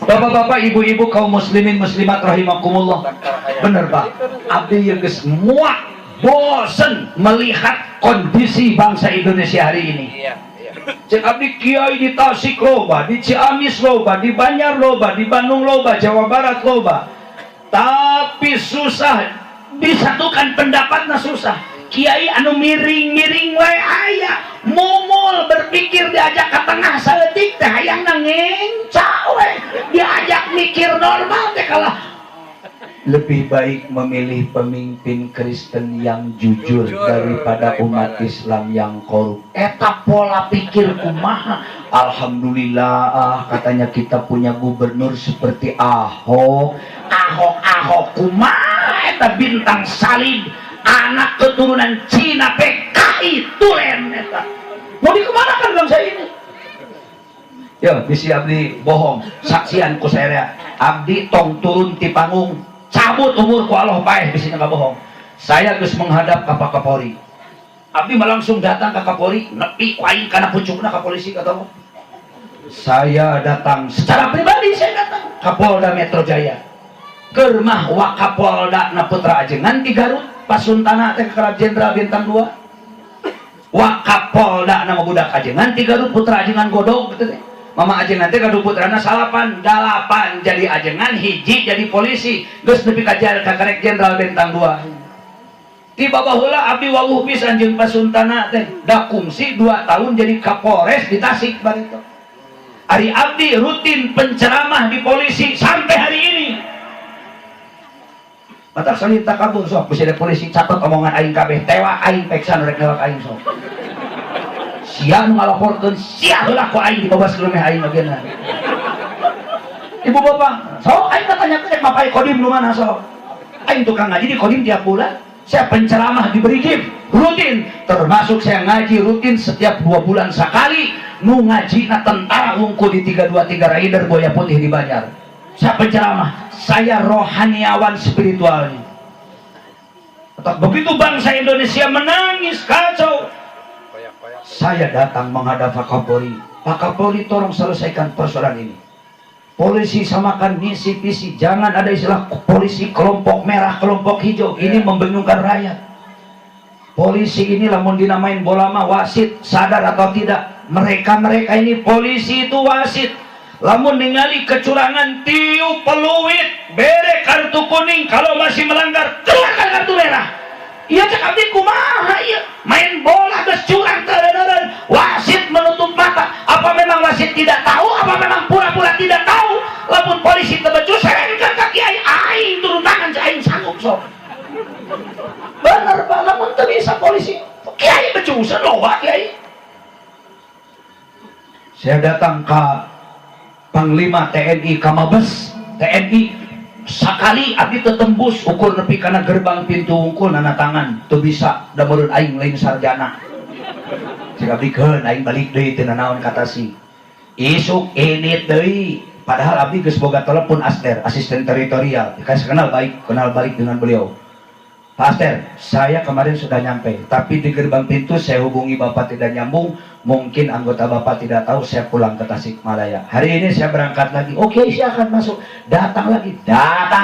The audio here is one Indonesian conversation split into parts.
Bapak-bapak, ibu-ibu, kaum muslimin muslimat rahimakumullah. Bener Pak, abdi yang geus muak, bosen melihat kondisi bangsa Indonesia hari ini. Cek abdi kiai di Tasik loba, di Ciamis loba, di Banjar loba, di Bandung loba, Jawa Barat loba. Tapi susah disatukan pendapatnya, susah. Kiai anu miring-miring wae aya, mumul berpikir diajak ke tengah saeutik teh hayang ngenca we, diajak mikir normal teh kalah. Lebih baik memilih pemimpin Kristen yang jujur daripada umat Islam yang korup. Eta pola pikir kumaha. Alhamdulillah, katanya kita punya gubernur seperti Ahok kumaha eta bintang salib, anak keturunan Cina PKI tulen eta. Mau dikemanakan bangsa ini? Ya, bisi abdi bohong, saksian ku saya. Abdi tong turun ti panggung, cabut umur ku Allah paeh bisi nggak bohong. Saya geus menghadap ka Pak Kapolri. Abdi mah langsung datang ke Kapolri, nepi ku aing kana pucukna ka polisi kata. Saya datang secara pribadi, saya datang Kapolda Metro Jaya. Keur mah Wakapolda na Putra Ajengan di Garut. Pasuntana teh Kerap Jenderal Bintang 2. Wakapolda nama budak Ajengan 3 putra Ajengan godog gitu teh. Mama Ajengan teh kadu putrana salapan, 8 jadi Ajengan, hiji jadi polisi. Geus nepi ka Karek Jenderal Bintang 2. Ti babaheula abdi wawuh pisan jeung pasuntana teh da kungsi 2 tahun jadi Kapolres di Tasik barito. Ari abdi rutin penceramah di polisi sampai hari ini. Matak salita kabur sok bisa ada polisi catat omongan aing kabeh, tewak aing peksan rek newak aing sok. Sia nu ngalaporkeun sia heula ku aing dibabas rumeh aing ageuna. Ibu bapak, sok aing tanya ke Bapak Kodim nu mana sok. Aing tukang ngaji di Kodim tiap bulan. Saya penceramah diberi gift rutin, termasuk saya ngaji rutin setiap 2 bulan sekali. Nu ngaji na tentara hungkul di 323 Raider Boya Putih di Banjar. Saya penceramah, saya rohaniawan spiritualnya. Begitu bangsa Indonesia menangis kacau, saya datang menghadap Pak Kapolri. Pak Kapolri, tolong selesaikan persoalan ini. Polisi samakan misi visi, jangan ada istilah polisi kelompok merah kelompok hijau, ini membingungkan rakyat. Polisi ini lamun dinamain bola mah wasit, sadar atau tidak, mereka ini polisi itu wasit. Lamun ningali kecurangan tiup peluit, bere kartu kuning, kalau masih melanggar keluarkan kartu merah. Iya cek abdi kumaha ieu, main bola geus curang teureun, wasit menutup mata. Apa memang wasit tidak tahu? Apa memang pura-pura tidak tahu? Lamun polisi teu becus serengkeun ka kiai, aing turun tangan aing sanggup sok. Bener Pak, lamun teu bisa polisi, kiai becusan loba kiai. Saya datang ke Panglima TNI Kamabes TNI sakali abdi tembus ukur nepi kana gerbang pintu wungkul nana tangan teu bisa da meureun aing lain sarjana. Cek abdi keun aing balik deui teu nanaon kata si isuk ini deui, padahal abdi geus boga telepon Aster asisten teritorial, kenal baik dengan beliau. Pak Aster, saya kemarin sudah nyampe, tapi di gerbang pintu saya hubungi Bapak tidak nyambung, mungkin anggota Bapak tidak tahu saya pulang ke Tasikmalaya. Hari ini saya berangkat lagi, oke saya akan masuk, datang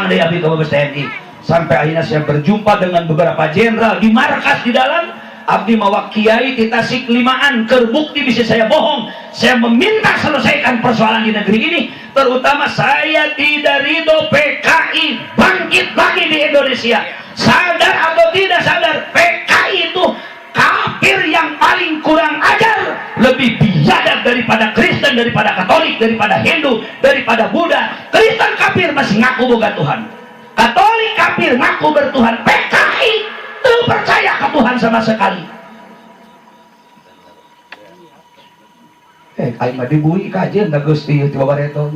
deh abdi ke Mabes TNI. Sampai akhirnya saya berjumpa dengan beberapa jenderal di markas di dalam, abdi mawa kiai di Tasik 5an, kerbukti bisa saya bohong. Saya meminta selesaikan persoalan di negeri ini, terutama saya tidak ridho PKI bangkit lagi di Indonesia. Sadar atau tidak sadar, PKI itu kafir yang paling kurang ajar, lebih biadab daripada Kristen, daripada Katolik, daripada Hindu, daripada Buddha. Kristen kafir masih ngaku boga Tuhan, Katolik kafir ngaku bertuhan, PKI itu percaya ke Tuhan sama sekali. Aing mah dibui kajian da Gusti tiba bareto.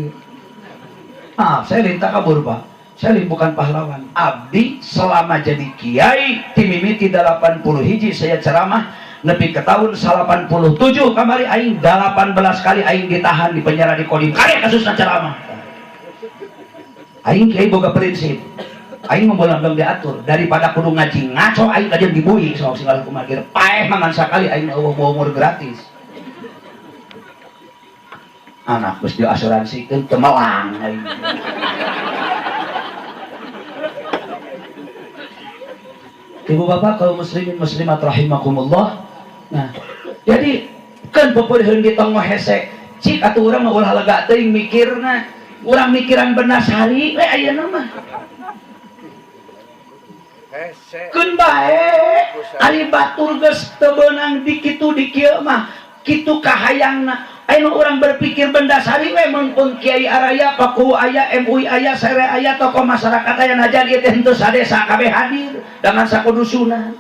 Saya linta kabur Pak. Saya bukan pahlawan. Abdi selama jadi kiai timimiti 80 hiji saya ceramah nepi ke tahun 87 kamari aing 18 kali aing ditahan di penjara di Kodim karek kasusna ceramah. Aing kiai boga prinsip, aing membolang diatur daripada kudu ngaji ngaco aing kajian dibui sok singgal kumaha paeh mangan sakali aing umur gratis. anak geus diasuransiikeun teu melang. Ibu bapak kaum muslimin muslimat rahimakumullah. Nah, jadi kan peupeurheun di tonggo hese cik atuh urang mah ulah lega teuing mikirna. Urang mikiran Bendasari we ayeuna mah. Keun bae ari batur geus teu beunang di kitu di kieu mah kitu kahayangna. Ayeuna urang berpikir Bendasari we mun Kiai Araya, Paku aya, MUI aya, Sere aya, tokoh masyarakat aya najan ieu teh henteu sadesa kabeh hadir dengan sakudusunan.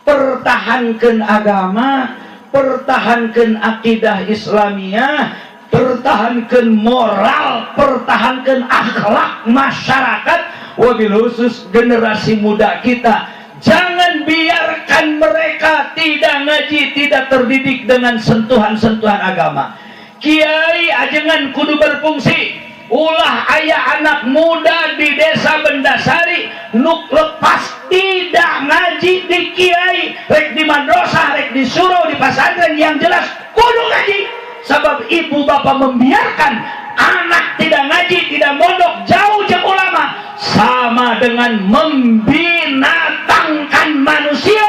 Pertahankeun agama, pertahankeun akidah Islamiyah, pertahankan moral, pertahankan akhlak masyarakat, wabil khusus generasi muda kita. Jangan biarkan mereka tidak ngaji, tidak terdidik dengan sentuhan-sentuhan agama. Kiai ajengan kudu berfungsi. Ulah ayah anak muda di desa Bendasari nuk lepas tidak ngaji di kiai, rek di madrasah, rek di surau, di pesantren, yang jelas kudu ngaji. Sebab ibu bapak membiarkan anak tidak ngaji, tidak mondok, jauh jeung ulama, sama dengan membinatangkan manusia.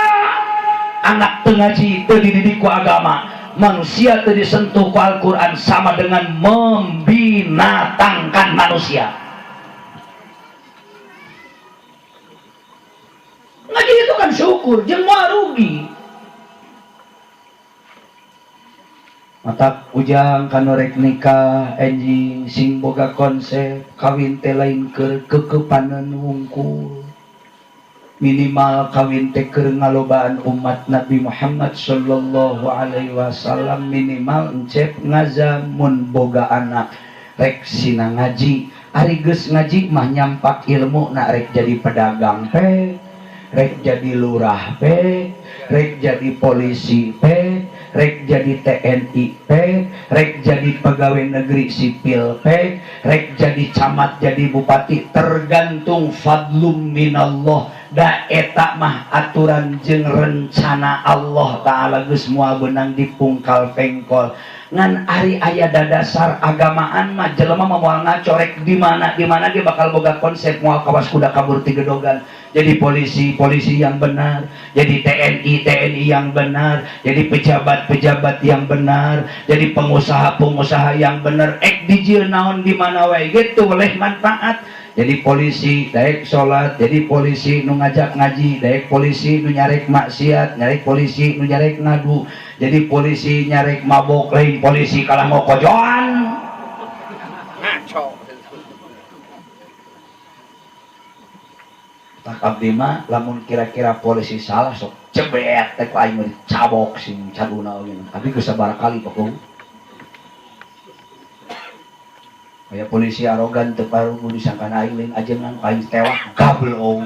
Anak teu ngaji, teu dididik ku agama, manusia teu disentuh ku Al-Quran, sama dengan membinatangkan manusia. Ngaji itu kan syukur, jeung moal rugi. Matak ujang kanu rek nikah enjing sing boga konsep kawin teh lain keur kekepanan wungkul. Minimal kawin teh keur ngalobaan umat Nabi Muhammad sallallahu alaihi wasallam, minimal encep ngazamun boga anak rek sina ngaji. Ari geus ngaji mah nyampak ilmu na rek jadi pedagang pe, rek jadi lurah pe, rek jadi polisi pe, rek jadi TNI pe, rek jadi pegawai negeri sipil pe, rek jadi camat, jadi bupati, tergantung fadlum minallah. Da eta mah aturan jeung rencana Allah Ta'ala geus moal beunang dipungkal pengkol. Ngan ari aya dadasar agamaan mah jelema mah moal ngacorek di mana ge bakal boga konsep moal kawas kuda kabur ti gedogan. Jadi polisi yang benar, jadi TNI yang benar, jadi pejabat yang benar, jadi pengusaha yang benar. Dijieun naon di mana wae gitu oleh manfaat. Jadi polisi daek sholat, jadi polisi nu ngajak ngaji, daek polisi nu nyarek maksiat, nyarek polisi nu nyarek ngadu, jadi polisi nyarek mabok, lain polisi kalah mau kojoan. Ngaco. Tak abdi mah lamun kira-kira polisi salah sok cebet teh ku aing mah dicabok sing caduna oge. Tapi geus sabaraha kali pokok. Kayak polisi arogan teu parugu disangkan aing lain ajengan aing tewak gablong.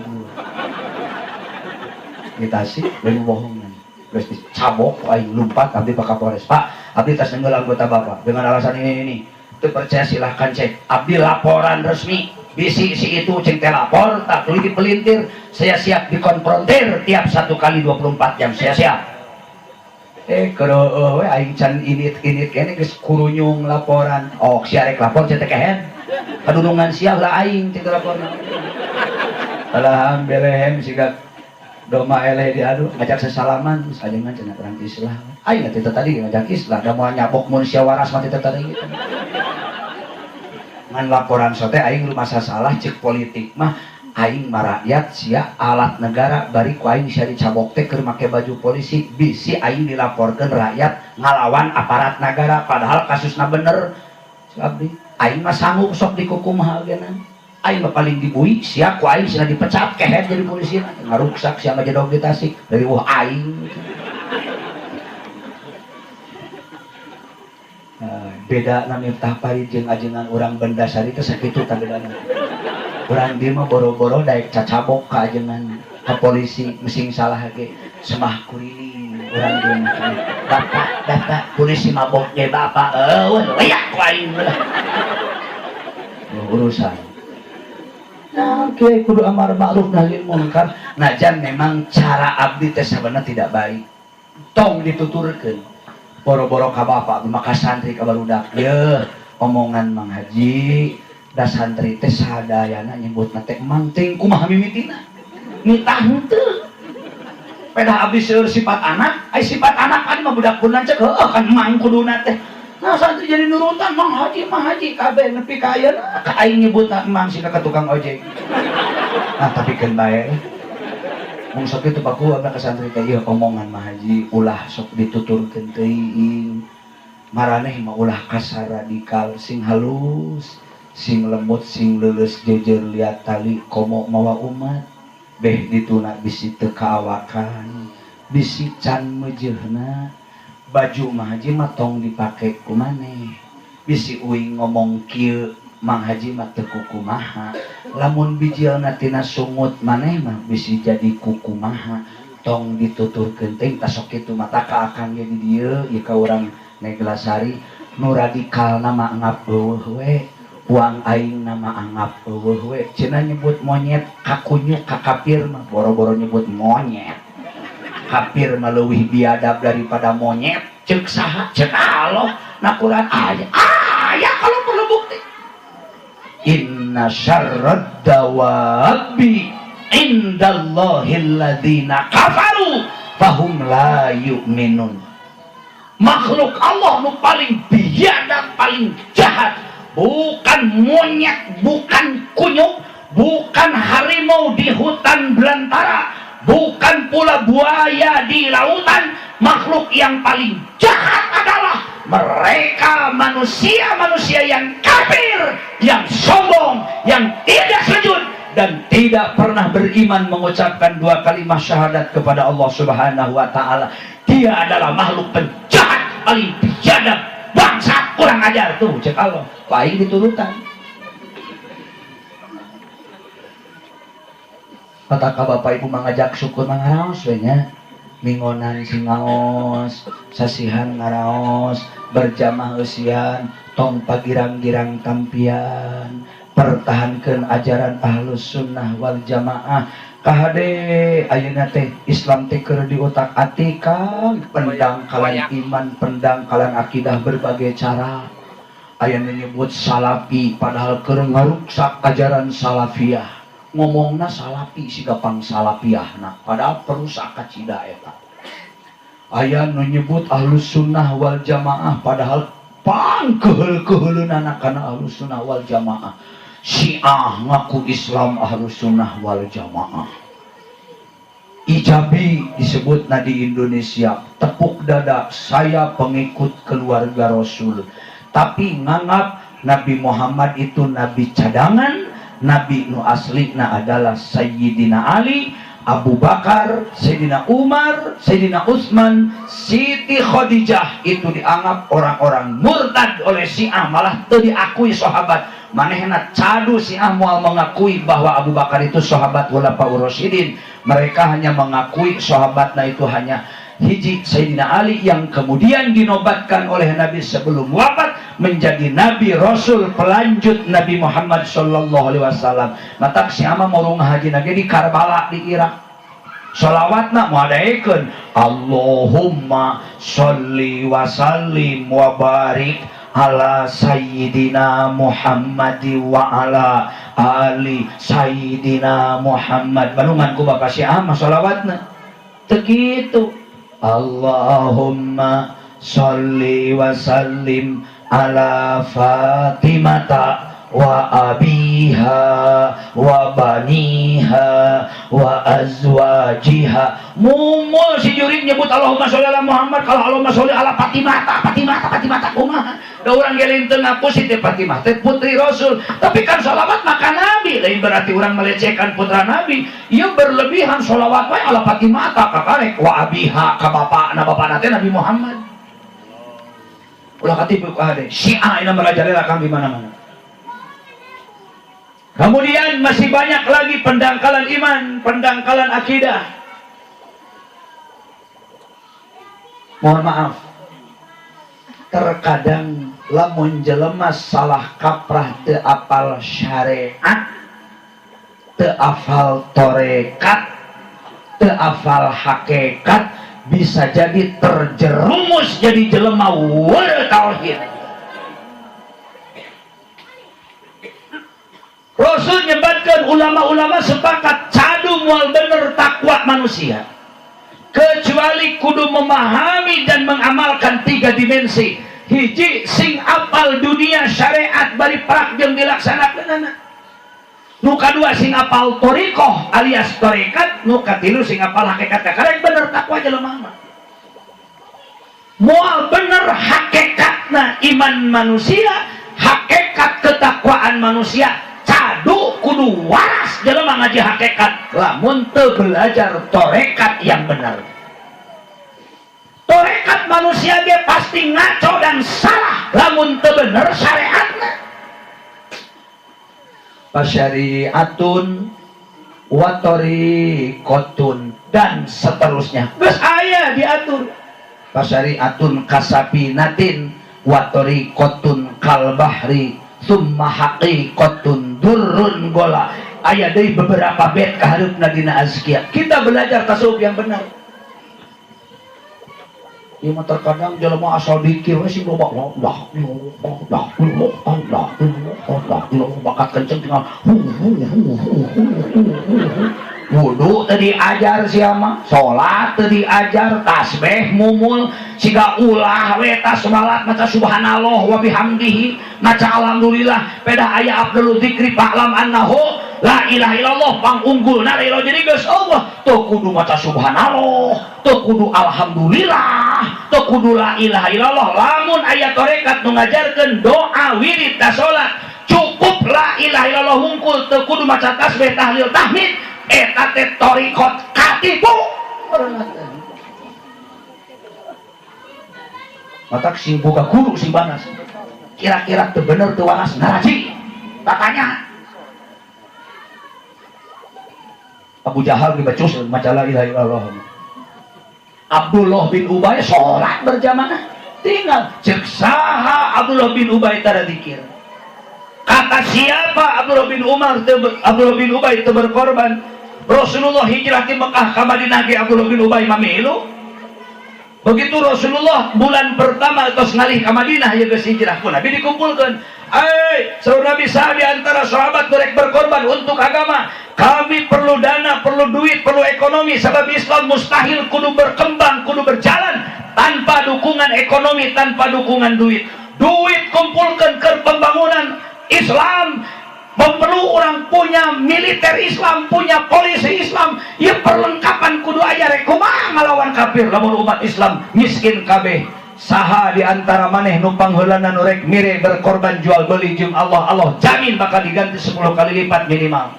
Kita sih lain bohongan. Geus dicabok aing lumpat abdi ka Kapolres. Pak, abdi tas nenggel anggota Bapak dengan alasan ini. Teu percaya silahkan cek. Abdi laporan resmi. Bisi si itu ceng telapor, tak tuli dipelintir. Saya siap dikonfrontir tiap 1 kali 24 jam. Saya siap. Kalau aing can init kene geus kurunyung laporan. Oh, sia rek lapor cetek kehen. Kadunungan sia lah aing teh laporna. Alhamdulillah siga doma eleh diadu ngajak sesalaman sajengan cenah urang Islam. Aing teh tadi ngajak Islam da moal nyabok mun sia waras mah teh tadi gitu. Ngan laporan sote aing masa salah cek politik mah aing marakyat sia alat negara bari ku aing sia dicabok teh keur make baju polisi bisi aing dilaporkeun rakyat ngalawan aparat negara padahal kasusna bener. Abdi aing mah sanggup sok dikukum hal geunan. Aing mah paling dibuih sia ku aing sia dipecat kehet jadi polisi ngaruksak sia ngajedog di Tasik dari aing. Beda na Miftah Farid jeung ajengan urang Bendasari teh sakitu tah bedana. Urang dieu mah boro-boro daek cacabok ka ajengan ka polisi meusing salah ge semah kuring urang dieu mah. Bapak polisi mabok ge bapak eueuh leyak ku aing urusan. Nah, oke, kudu amar ma'ruf nahi munkar. Najan memang cara abdi teh sabenerna tidak baik. Tong dituturkeun. Boro-boro ka bapak maka santri ka barudak. Yeuh, omongan Mang Haji da santri teh sadayana nyebutna teh emang ting kumaha mimitina mitah henteu peda abis sifat anak sifat anak kan mah budak pun cek kan emang kuduna teh nah santri jadi nurutan Mang Haji kabeh nepi ka ayeuna ka aing nyebutna emang sika ka tukang ojek nah tapi keun bae mung sok kitu baku abna ka santri teh ieu omongan Mang Haji ulah sok dituturkeun teuing maraneh mah ulah kasar radikal sing halus sing lembut sing leuleus jejer liat tali komo mawa umat beh dituna bisi teu kaawakan bisi can meujeuhna baju Mang Haji mah tong dipake ku maneh bisi uing ngomong kieu Mang Haji mah teu kumaha lamun bijilna tina sungut maneh mah bisi jadi kumaha tong dituturkeun teh ta sok kitu mata ka akan ge di dieu ieu ka urang Neglasari nu radikal nama anggap eueuh we uang aing nama anggap eueuh we cenah nyebut monyet kakunyuk kakapir mah boro-boro nyebut monyet kapir mah leuwih biadab daripada monyet ceuk saha ceuk Allah na Quran aya kalau perlu bukti inna syarrad dawabi indallahil ladzina kafaru fahum la yu'minun makhluk Allah nu paling biadab paling jahat bukan monyet bukan kunyuk bukan harimau di hutan belantara bukan pula buaya di lautan makhluk yang paling jahat adalah mereka manusia yang kafir yang sombong yang tidak sujud dan tidak pernah beriman mengucapkan dua kalimat syahadat kepada Allah Subhanahu wa taala. Dia adalah makhluk penjahat paling biadab bangsa kurang ajar tuh cek Allah paling diturutan kata bapak ibu mengajak syukur mangaraos we nya mingonan singaos sasihan ngaraos berjamaah eusian tong pagirang-girang tampian pertahankeun ajaran Ahlus Sunnah wal Jamaah kahade ayeuna teh Islam teh keur di otak-atik Kang pendangkalan iman pendangkalan akidah berbagai cara ayeuna nyebut salafi padahal keur ngaruksak ajaran salafiyah ngomongna salafi siga pang salafiyahna padahal perusak kacida eta aya nu nyebut Ahlus Sunnah wal Jamaah padahal pang keheul-keheuleunan kana Ahlus Sunnah wal Jamaah Syiah ngaku Islam Ahlus Sunnah wal Jamaah Ijabi disebut di Indonesia tepuk dada saya pengikut keluarga Rasul tapi nganggap Nabi Muhammad itu Nabi cadangan Nabi nu aslina adalah Sayyidina Ali Abu Bakar, Sayyidina Umar, Sayyidina Utsman, Siti Khadijah itu dianggap orang-orang murtad oleh Syiah malah teu diakui sahabat manehna cadu Syiah moal mengakui bahwa Abu Bakar itu sahabat Khulafaur Rasyidin mereka hanya mengakui sahabatnya itu hanya hiji Sayyidina Ali yang kemudian dinobatkan oleh Nabi sebelum wafat menjadi Nabi Rasul pelanjut Nabi Muhammad sallallahu alaihi wasallam matak siama morong haji nage di Karbala di Irak sholawatna muadaikeun Allahumma sholli wa sallim wa barik ala Sayyidina Muhammad wa ala ali Sayyidina Muhammad balungan ku Bapak Syiah mah sholawatna teu kitu Allahumma sholli wa sallim ala Fatimata wa abiha wa baniha wa azwajiha mumul si jurid nyebut Allahumma sholli ala Muhammad kalau Allahumma sholli ala Fatimata kumaha da urang gelin teu ngapus teh Fatimah teh putri Rasul tapi kan sholawat maka Nabi lain berarti urang melecehkan putra Nabi ieu berlebihan sholawat wae ala Fatimata kakarek wa abiha ka bapana teh Nabi Muhammad ulah katipu ade Syiah ina merajalela kang di mana-mana. Kemudian masih banyak lagi pendangkalan iman, pendangkalan akidah. Mohon maaf, terkadang lamun jelema salah kaprah teu apal syariat, teu afal torekat, teu afal hakikat, bisa jadi terjerumus jadi jelema wal tauhid. dan ulama-ulama sepakat cadu mual bener takwa manusia kecuali kudu memahami dan mengamalkan 3 dimensi. Hiji sing apal dunia syariat bari prak jeung dilaksanakeunana, nu kadua sing apal torikoh alias torekat, nu katilu sing apal hakikat karek bener takwa jelema mah. Moal bener hakikatna iman manusia, hakikat ketakwaan manusia, cadu kudu waras jelema ngaji hakikat, lamun teu belajar torekat yang benar. Torekat manusia dia pasti ngaco dan salah lamun teu bener syariatna. Pasyariatun wa tariqatun dan seterusnya geus aya diatur. Pasyariatun kasapinatin wa tariqatun kal bahri summa haqiqatun durrun gola. Aya deui beberapa bait kahareupna dina azkiyah. Kita belajar tasawuf yang benar. Ieu mah terkadang jelema asal dikir we sing loba bakat kenceng tinggal wudu teu diajar sia mah, salat teu diajar, tasbih mumul siga ulah we tas salat maca subhanallah wa bihamdihi, maca alhamdulillah, pedah aya afdalul dzikri fa'lam annahu la ilaha illallah pangunggulna la ilaha jadi geus Allah teu kudu maca subhanallah, teu kudu alhamdulillah, teu kudu la ilaha illallah. Lamun aya tarekat nu ngajarkeun doa wirid ta salat cukup la ilaha illallah hungkul, teu kudu maca tasbih tahlil tahmid, eta teh thariqat katipu. Matak sing boga guru sing banas kira-kira teu bener teu waras ngaraji tatanya. Abu Jahal dibacus maca la ilaha illallah. Abdullah bin Ubay sholat berjamaah tinggal cek saha Abdullah bin Ubay tada dikir. Kata siapa Abdullah bin Ubay itu berkorban? Rasulullah hijrah di Mekah ke Madinah ge Abdullah bin Ubay mamilu. Begitu Rasulullah bulan pertama tos ngalih ke Madinah ya geus hijrah pun Nabi dikumpulkan. Saudara Nabi di antara sahabat mereka berkorban untuk agama. Kami perlu dana, perlu duit, perlu ekonomi. Sebab Islam mustahil kudu berkembang, kudu berjalan tanpa dukungan ekonomi, tanpa dukungan duit. Duit kumpulkan ke pembangunan Islam. Perlu orang punya militer Islam, punya polisi Islam. Ya perlengkapan kudu aja kumaha ngalawan kafir. Lamun umat Islam miskin kabeh. Saha di antara maneh numpang heulana nu rek mire berkorban jual beli jeung Allah jamin bakal diganti 10 kali lipat minimal.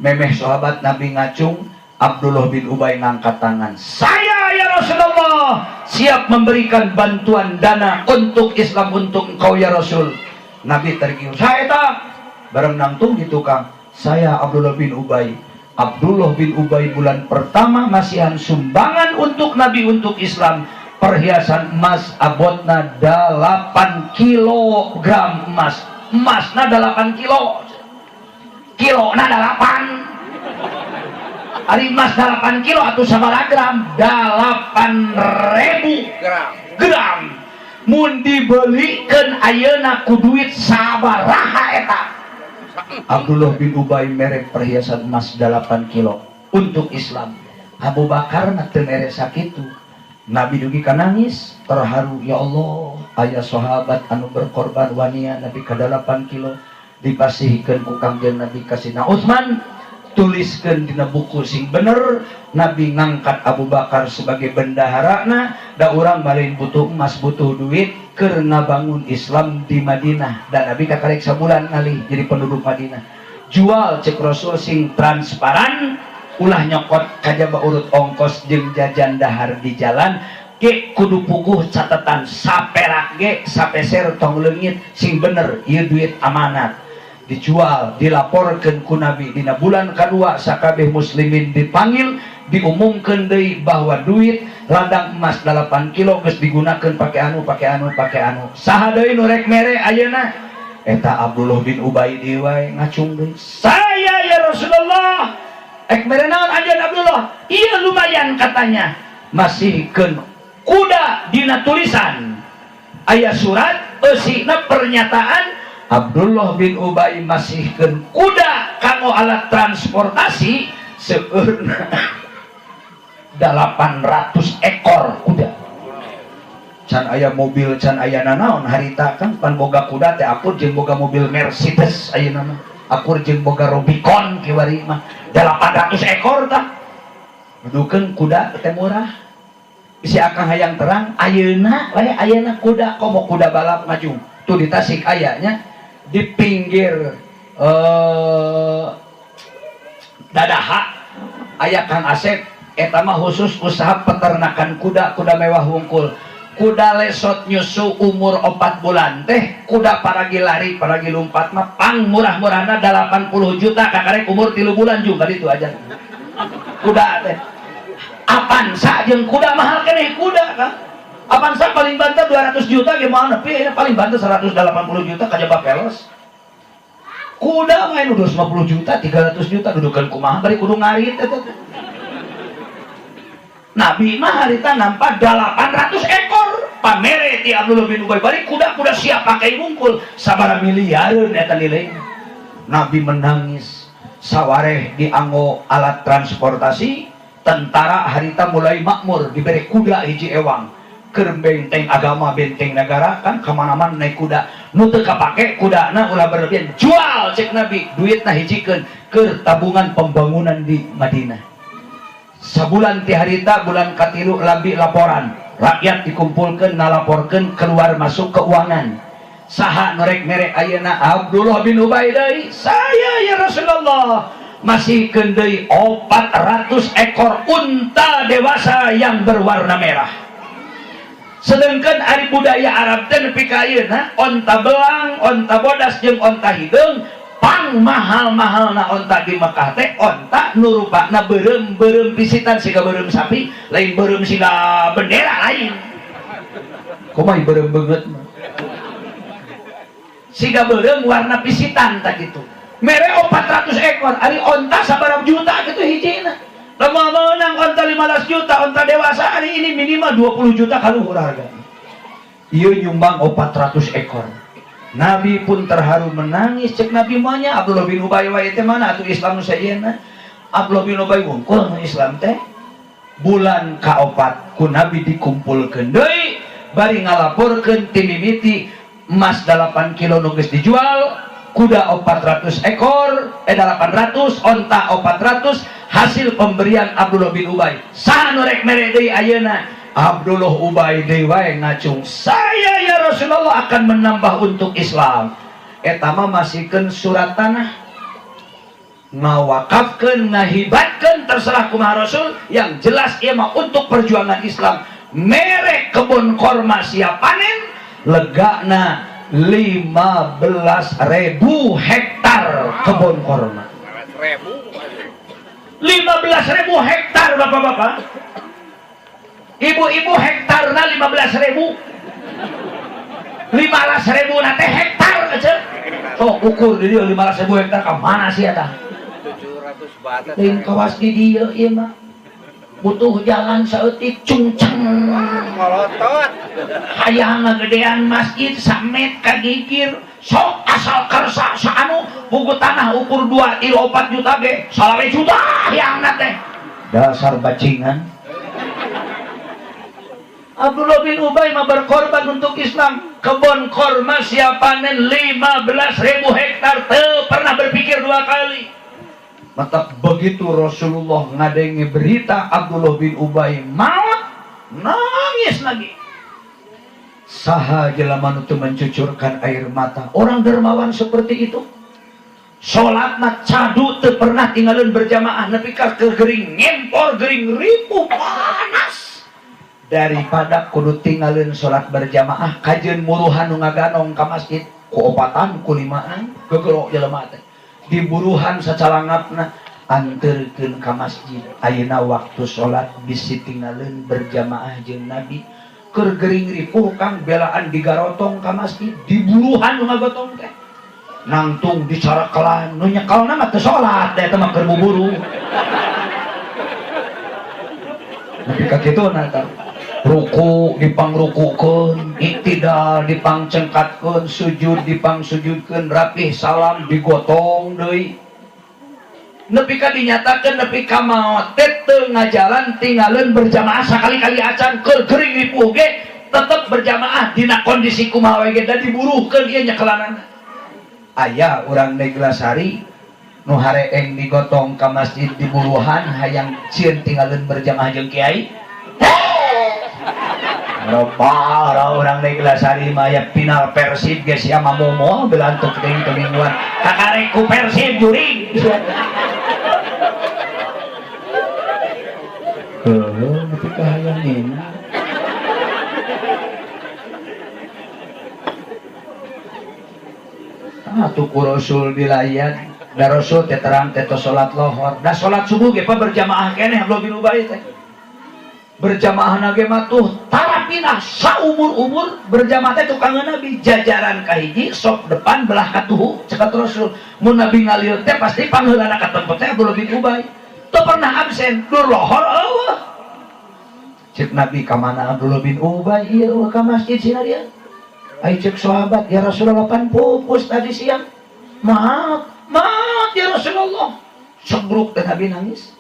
Memeh sahabat Nabi ngacung, Abdullah bin Ubay ngangkat tangan, saya ya Rasulullah siap memberikan bantuan dana untuk Islam, untuk engkau ya Rasul. Nabi tergiur, saya tak bareng nangtung di tukang, saya Abdullah bin Ubay. Abdullah bin Ubay bulan pertama masihan sumbangan untuk Nabi, untuk Islam, perhiasan emas abotna 8 kilogram emas. Emasna 8 kilo, kilona 8. Ari emas 8 kilo atau sabaraha gram? 8.000 gram. Mun dibelikeun ayeuna ku duit sabaraha eta? Abdullah bin Ubay merek perhiasan emas 8 kilo untuk Islam. Abu Bakar na teu mere sakitu. Nabi dugi kanangis terharu, ya Allah aya sahabat anu berkorban wania Nabi ka 8 kilo dipasihkeun ku Kangjeng Nabi kasihna Utsman, tuliskeun dina buku sing bener. Nabi ngangkat Abu Bakar sebagai bendaharana, da urang balik butuh emas, butuh duit keur ngabangun Islam di Madinah, dan Nabi kakarek sabulan ngalih jadi penduduk Madinah. Jual cek Rasul sing transparan, ulah nyokot kajaba urut ongkos jeung jajan dahar di jalan ge kudu puguh catatan saperak ge sapeser tong leungit sing bener ieu duit amanat. Dijual, dilaporkeun ku Nabi. Dina bulan kadua sakabeh muslimin dipanggil, diumumkeun deui bahwa duit ladang emas 8 kilo geus digunakeun pake anu. Saha deui nu rek mere ayeuna? Eta Abdullah bin Ubay deui wae ngacung deui. Saya ya Rasulullah. Ek mere naon ajeun Abdullah? Iya lumayan katanya. Masihkeun kuda dina tulisan. Aya surat eusina pernyataan Abdullah bin Ubay masihkeun kuda kanggo alat transportasi seueurna 800 ekor kuda. Can aya mobil, can aya nanaon harita kan pan boga kuda teh akur jeung boga mobil Mercedes ayeuna mah. Akur jeung boga Rubicon kiwari mah 800 ekor tah. Dudukeun kuda teh murah. Bisi akang hayang terang ayeuna we ayeuna kuda komo kuda balap maju. Tuh di Tasik ayanya di pinggir Dadaha aya Kang Asep eta mah khusus usaha peternakan kuda, kuda mewah wungkul. Kuda lesot nyusu umur 4 bulan teh kuda paragi lari paragi lompat mah pang murah-murahna 80 juta kakarek umur 3 bulan juga itu aja kuda teh. Avanza jeung kuda mahal keneh kuda kan. Avanza paling banter 200 juta gimana nepi paling banter 180 juta kajaba peles. Kuda main 250 juta 300 juta dudukan kumaha bari kudu ngarit eta. Nabi mah harita nampak 800 ekor pamere ti Abdullah bin Ubay bari kuda-kuda siap pakai wungkul sabaraha miliareun eta nilainya. Nabi menangis sawareh dianggo alat transportasi tentara harita mulai makmur diberi kuda hiji ewang keur benteng agama benteng negara kan kamana-mana naik kuda nu teu kapake kudana ulah berlebihan jual cek Nabi duitna hijikeun keur tabungan pembangunan di Madinah. Sabulan ti harita bulan katilu lambi laporan rakyat dikumpulkan ngalaporkan keluar masuk keuangan saha norek merek ayeuna Abdullah bin Ubay deui saya ya Rasulullah masih kendai 400 ekor unta dewasa yang berwarna merah. Sedangkan ari budaya Arab teh nepi ka ayeuna onta belang, onta bodas jeung onta hideung pang mahal-mahalna onta di Mekah teh onta nu rupana beureum-beureum pisitan siga beureum sapi lain beureum siga bendera lain. Kumaha beureum beungeut mah. Siga beureum warna pisitan tah kitu. Mere 400 ekor ari onta sabaraha juta kitu hijina. Lamun meunang onta 15 juta onta dewasa hari ini minimal 20 juta kaluhur hargana. Ieu nyumbang 400 ekor. Nabi pun terharu menangis cek Nabi manya Abdullah bin Ubay wa teh mana atuh Islam nu sajeuna. Abdullah bin Ubay wungkul nu Islam teh bulan kaopat ku Nabi dikumpulkeun deui bari ngalaporkeun ti mimiti emas 8 kilo nu geus dijual kuda 400 ekor 800 onta 400 hasil pemberian Abdullah bin Ubay. Saha nu rek mere deui ayeuna? Abdullah Ubay deui ngacung saya ya Rasulullah akan menambah untuk Islam. Eta mah masihkeun surat tanah ngawakafkeun ngahibatkeun terserah kumaha Rasul yang jelas ieu mah untuk perjuangan Islam. Merek kebun korma siap panen legana 15.000 hektar kebun korma. 15.000 hektar bapak-bapak. Ibu-ibu hektarna 15.000 nate hektar aja. Oh ukur di dia 15.000 hektar ke mana sih eta? 700 batat. Lain kawas di dia ieu mah. Butuh jalan saeutik cungceng. Molotot. Hayang ngagedean masjid samet ka gigir. Sok asal kersa saanu pugu tanah ukur 2 kilo 4 juta ge 20 juta hayangna teh. Dasar bajingan. Abdullah bin Ubay mah berkorban untuk Islam. Kebun korma siap panen 15.000 hektar teu pernah berpikir 2 kali. Maka begitu Rasulullah ngadengi berita Abdullah bin Ubay maut nangis lagi. Saha jelema nu teu mencucurkan air mata. Orang dermawan seperti itu. Salatna cadu teu pernah tinggalin berjamaah nepi ka gering ngempor gering ripuh panas. Daripada kudu tinggalin sholat berjamaah kajian muruhan nu ngaganong ka masjid ku opatan ku limaan gegerok jelema teh diburuhan sacalangapna anterkeun ka masjid ayeuna waktu sholat bisi tinggalin berjamaah jeung Nabi keur gering ripuh kang belaan digarotong ka masjid diburuhan nu ngagotong teh nangtung dicarakelan nu nyekelna mah teu sholat teh mah keur buburu nepi ka kituna tah ruku dipangrukukeun, iktidal dipangcengkatkeun, sujud dipangsujudkeun, rapih salam digotong deui. Nepi ka dinyatakeun nepi ka maot teu ngajalan tinggalin berjamaah sakali-kali acan keur geuring ripuh ge tetep berjamaah dina kondisi kumaha we ge da diburuhkeun ieu nyekelanana. Aya urang Neglasari nu hareeng digotong ka masjid diburuhan hayang cieun tinggalin berjamaah jeung kiai. Para orang Neglasari maya final Persib geus sia mamomo belantuk teuing mingguan kakarek ku Persib juring. Tapi kahayang ini tuku Rasul dilayan da Rasul teh terang teh salat lohor da salat subuh ge berjamaah keneh Abdullah bin Ubay teh berjamaah nage mah tuh tarapina saumur-umur berjamaah teh tukang Nabi jajaran kahiji sok depan belah katuhu cekat Rasul mun Nabi ngalieu teh pasti pangheulana ka tempat teh Abdullah bin Ubay teu pernah absen dur lohor eueuh cek Nabi ka mana Abdullah bin Ubay ieu eueuh ka masjid cenah dia ai cek sahabat ya Rasulullah pan pupus tadi siang maaf ya Rasulullah sebruk teh Nabi nangis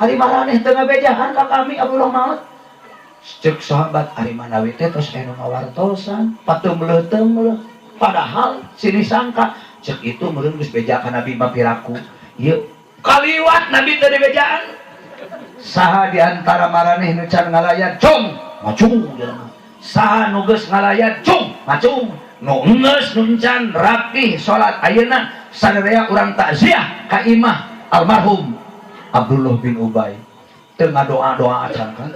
ari maraneh teu ngabejahan ka kami Abdullah maut cek sahabat ari manawi teh tos anu ngawartosan patung leuteung padahal sini sangka cek itu meureun geus beja ka Nabi mah piraku ieu kaliwat Nabi teu dibejaan saha di antara maraneh nu can ngalayan cung macung saha nu geus ngalayan cung macung nu geus nu can rapih salat ayeuna sadaya urang takziah ka imah almarhum Abdullah bin Ubay teu ngadoa-doa acan kan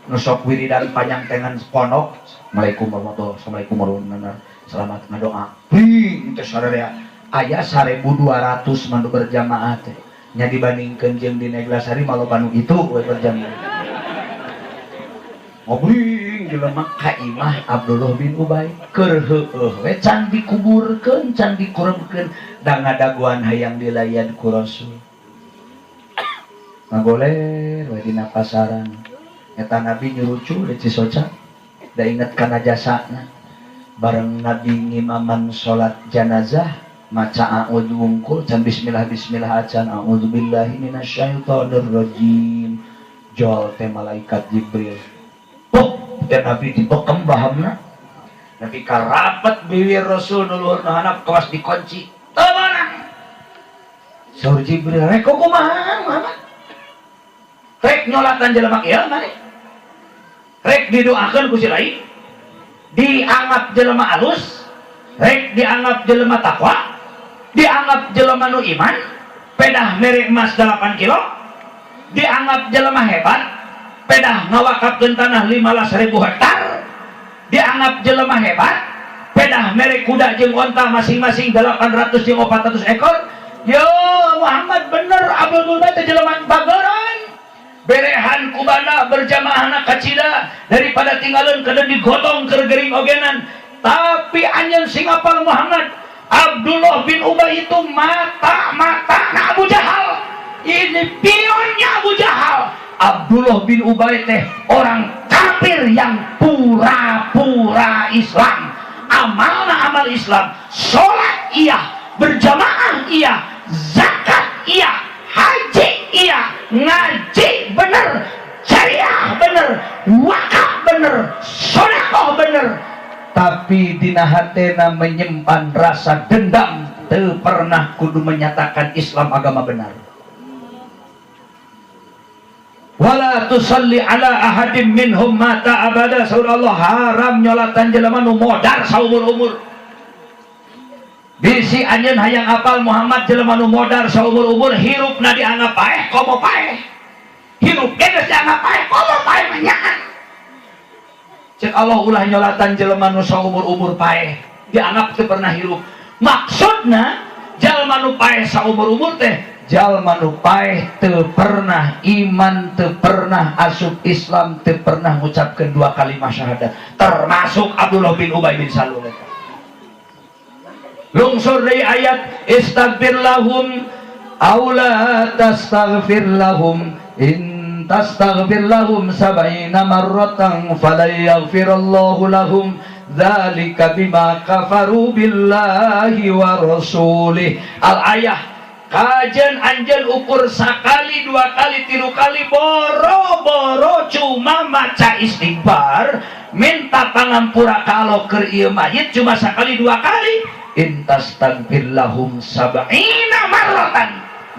nu sok wiridan panjang tengan pondok Assalamualaikum warahmatullahi wabarakatuh selamat ngadoa ping teh sadaya aya 1200 mandu berjamaah teh nya dibandingkeun jeung di Neglasari maloba nu itu we berjamaah ngobling jelema ka imah Abdullah bin Ubay keur heueuh we can dikuburkeun can dikuremkeun da ngadaguan hayang dilayan ku Rasul ngagoler we dina pasaran eta Nabi nyurucu di Cisoca da inget kana jasana bareng Nabi ngimaman salat janazah maca a'udzu wungkul can bismillah acan a'udzubillahi minasyaitonir rajim jol teh malaikat Jibril dan Nabi dibekem bahamna Nabi karapet bibir Rasul nuluhur handap kawas dikunci teu meunang saur Jibril rek kumaha Muhammad rek nyolatan jelema ieu mane rek didoakeun ku si lain dianggap jelema alus rek dianggap jelema takwa dianggap jelema nu iman pedah mere emas 8 kilo dianggap jelema hebat pedah ngawakapkeun tanah 15.000 hektar dianggap jelema hebat pedah mere kuda jeung onta masing-masing 800 jeung 400 ekor yo Muhammad bener Abdul teh jelema bageran berehan kubana berjamaahna kacida daripada tinggalin kada digotong keur gering ogenan tapi anjeun sing apal Muhammad Abdullah bin Ubay itu mata na Abu Jahal ini pionnya Abu Jahal Abdullah bin Ubay teh orang kafir yang pura-pura Islam amalna amal Islam sholat iya berjamaah iya zakat iya haji iya ngaji bener syariah bener wakaf bener sedekah bener tapi dina hatena menyimpan rasa dendam teu pernah kudu menyatakan Islam agama benar wala tusalli ala ahadim minhum mata abada saudara haram nyolatan jelema nu modar saumur-umur bisi anjeun hayang apal Muhammad jelema nu modar saumur-umur hirupna dianggap paeh komo paeh hirup geus dianggap paeh komo paeh menyaan cek Allah ulah nyolatan jelema nu saumur-umur paeh dianggap teu pernah hirup maksudna jalma nu paeh saumur-umur teh jalma nu paeh teu pernah iman teu pernah asup Islam teu pernah ngucapkeun 2 kalimat syahadat termasuk Abdullah bin Ubay bin Salul lungsur dari ayat istaghfir lahum aw la tastaghfir lahum in tastaghfir lahum sab'ina marratan falan yaghfirallahu lahum dzalika bima kafaru billahi wa rasulih. Al ayah kajen anjen ukur sakali, dua kali, tilu kali, boro-boro cuma maca istighfar minta pangampura kalau keur ieu mayit cuma sakali dua kali. Intastaghfir lahum sab'ina marratan,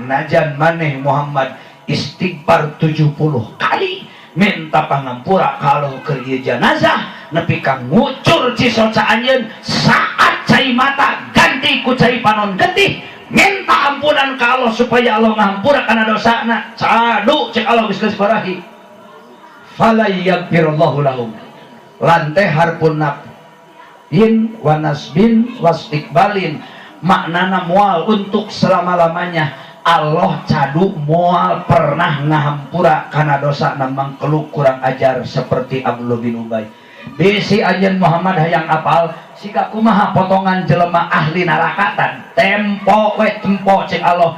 najan maneh Muhammad istighfar 70 kali minta pangampura kalau keur ieu janazah nepi ka ngucur cisoca anjeun saat cai mata ganti ku cai panon getih, minta ampunan ka Allah supaya Allah ngahampura kana dosana. Cadu cek Allah geus barahi fala yaghfirullahu lahum lante harpun nafin wa nasbin wastiqbalin, maknana moal untuk selama-lamanya Allah cadu moal pernah ngahampura kana dosa namang keluk kurang ajar seperti Abdullah bin Ubay. Bisi anjeun Muhammad hayang apal sika kumaha potongan jelema ahli narakatan tempo we tempo cek Allah